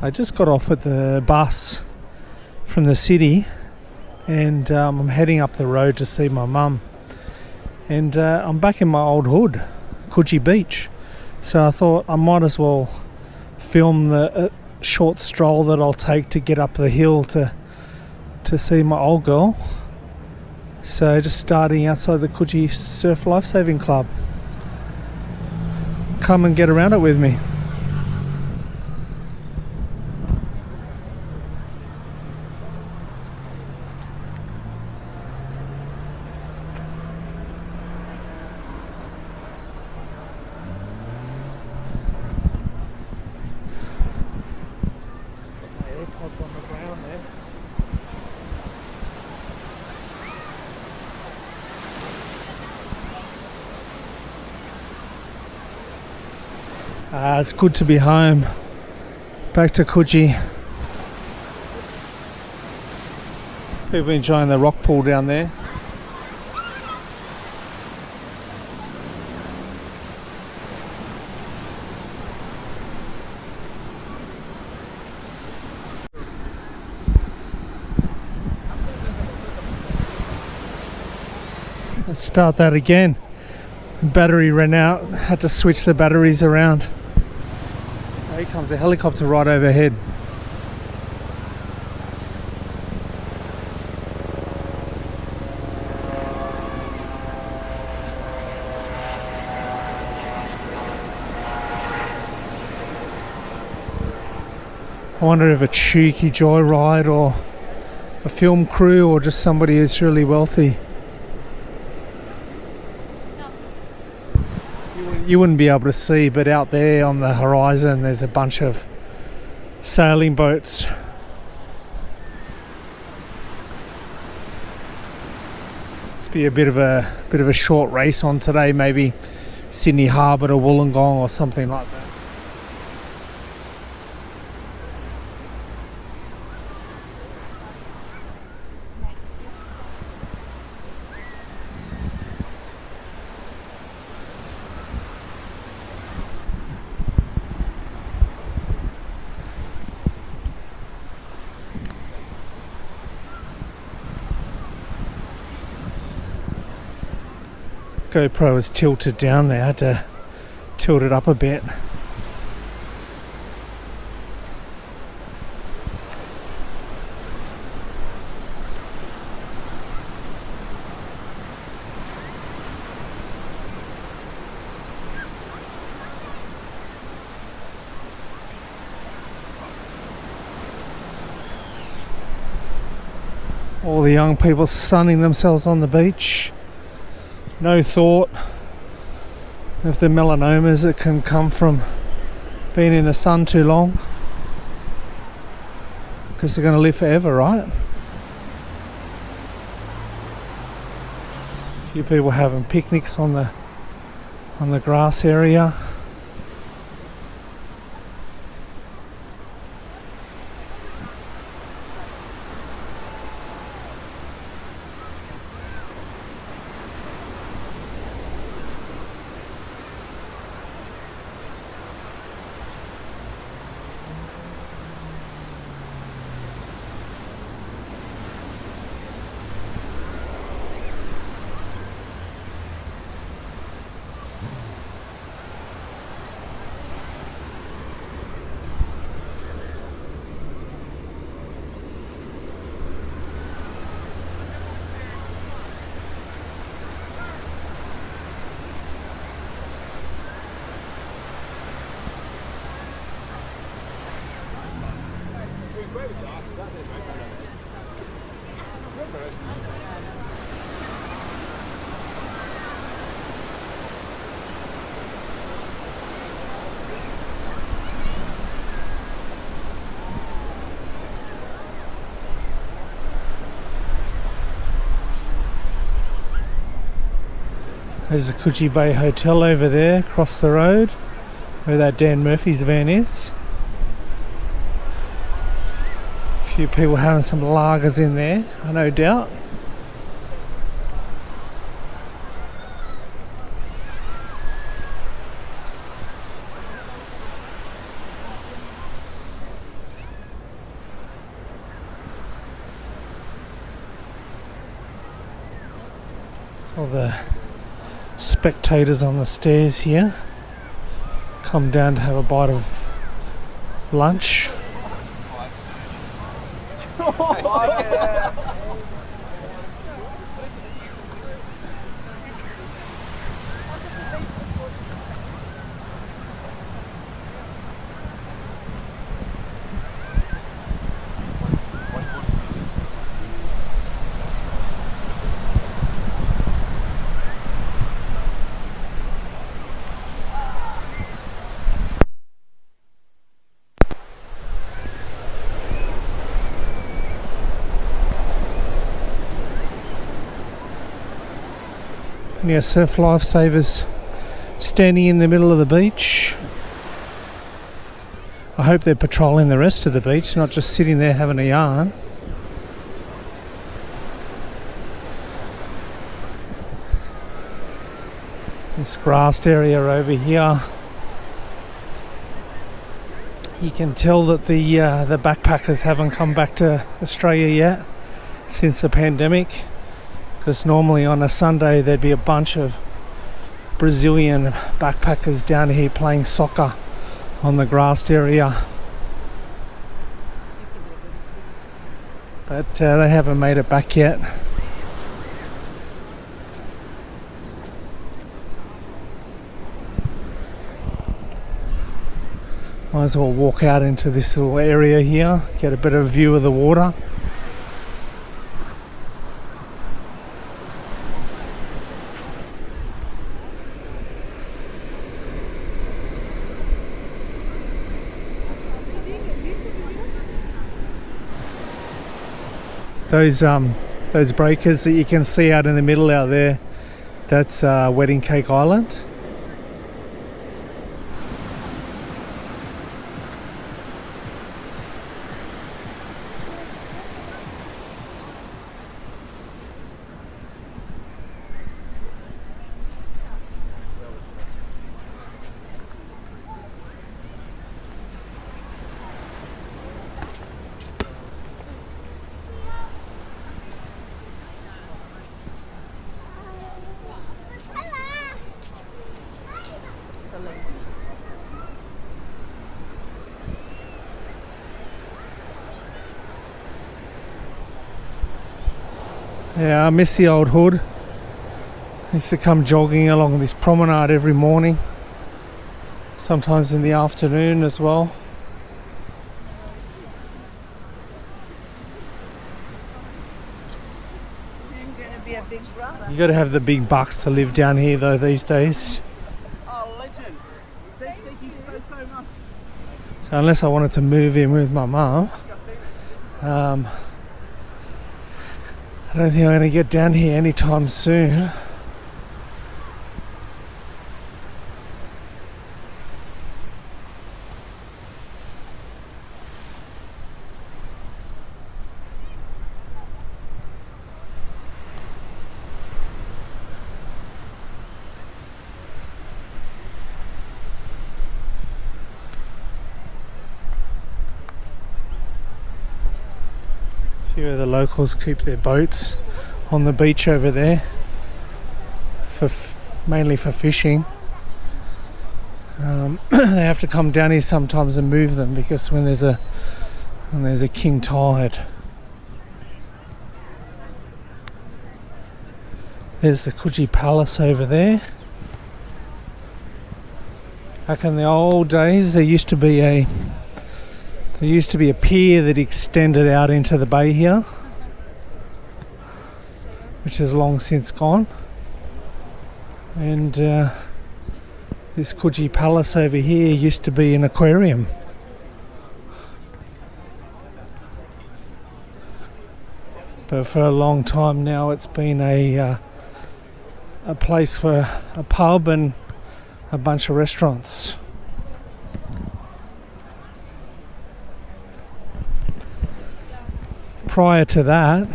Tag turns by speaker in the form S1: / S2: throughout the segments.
S1: I just got off with the bus from the city, and I'm heading up the road to see my mum. And I'm back in my old hood, Coogee Beach. So I thought I might as well film the short stroll that I'll take to get up the hill to see my old girl. So just starting outside the Coogee Surf Lifesaving Club. Come and get around it with me. AirPods on the ground there. It's good to be home. Back to Coogee. People enjoying the rock pool down there. Let's start that again. The battery ran out. Had to switch the batteries around. Here comes a helicopter right overhead. I wonder if a cheeky joyride or a film crew or just somebody who's really wealthy. You wouldn't be able to see, but out there on the horizon there's a bunch of sailing boats. Must be a bit of a short race on today, maybe Sydney Harbour to Wollongong or something like that. GoPro is tilted down there. I had to tilt it up a bit. All the young people sunning themselves on the beach. No thought of the melanomas that can come from being in the sun too long, because they're going to live forever, right? A few people having picnics on the grass area. There's the Coogee Bay Hotel over there, across the road, where that Dan Murphy's van is. A few people having some lagers in there, I no doubt. All the spectators on the stairs here come down to have a bite of lunch. And our surf lifesavers standing in the middle of the beach. I hope they're patrolling the rest of the beach, not just sitting there having a yarn. This grassed area over here, you can tell that the backpackers haven't come back to Australia yet since the pandemic. Because normally on a Sunday there'd be a bunch of Brazilian backpackers down here playing soccer on the grassed area. But they haven't made it back yet. Might as well walk out into this little area here, get a better view of the water. Those breakers that you can see out in the middle out there, that's Wedding Cake Island. Yeah, I miss the old hood. I used to come jogging along this promenade every morning, sometimes in the afternoon as well.
S2: I'm gonna be a big brother.
S1: You got to have the big bucks to live down here though these days.
S2: Oh, legend. Thank you so much.
S1: So unless I wanted to move in with my mum, I don't think I'm going to get down here anytime soon. A few of the locals keep their boats on the beach over there, mainly for fishing. They have to come down here sometimes and move them because when there's a king tide. There's the Coogee Palace over there. Back in the old days, there used to be a pier that extended out into the bay here, which has long since gone. And this Coogee Palace over here used to be an aquarium. But for a long time now it's been a place for a pub and a bunch of restaurants. Prior to that,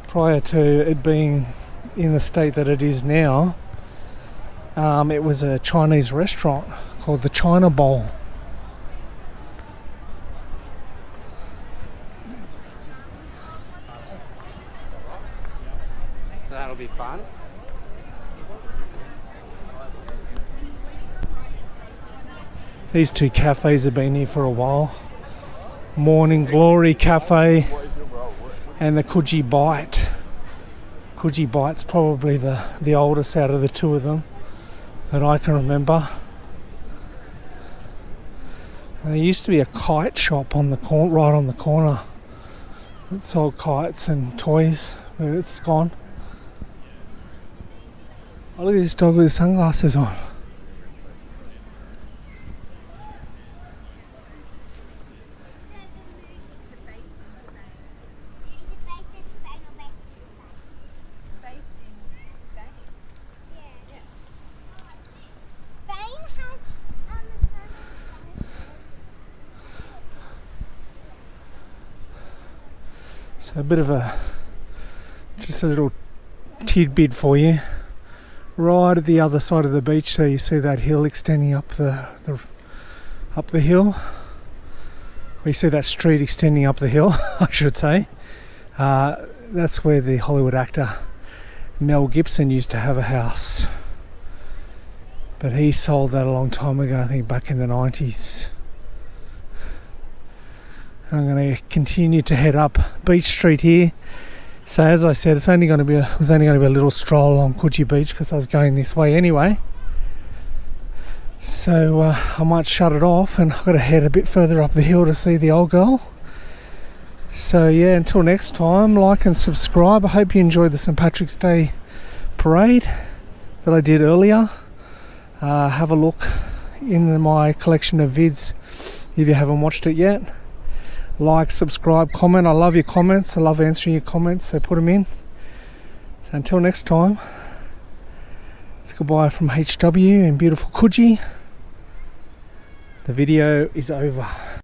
S1: prior to it being in the state that it is now, it was a Chinese restaurant called the China Bowl.
S3: That
S2: That'll be fun.
S1: These two cafes have been here for a while. Morning Glory Cafe and the Coogee Bite. Coogee Bite's probably the oldest out of the two of them that I can remember. And there used to be a kite shop on the right on the corner that sold kites and toys, but it's gone. Oh, look at this dog with his sunglasses on. So a bit of just a little tidbit for you. Right at the other side of the beach there, you see that hill extending up the hill. We see that street extending up the hill, I should say. That's where the Hollywood actor Mel Gibson used to have a house. But he sold that a long time ago, I think back in the 90s. I'm going to continue to head up Beach Street here. So as I said, it was only going to be a little stroll on Coogee Beach because I was going this way anyway. So I might shut it off, and I've got to head a bit further up the hill to see the old girl. So yeah, until next time, like and subscribe. I hope you enjoyed the St. Patrick's Day parade that I did earlier. Have a look in my collection of vids if you haven't watched it yet. Like, subscribe, comment. I love your comments. I love answering your comments, so put them in. So until next time, it's goodbye from HW in beautiful Coogee. The video is over.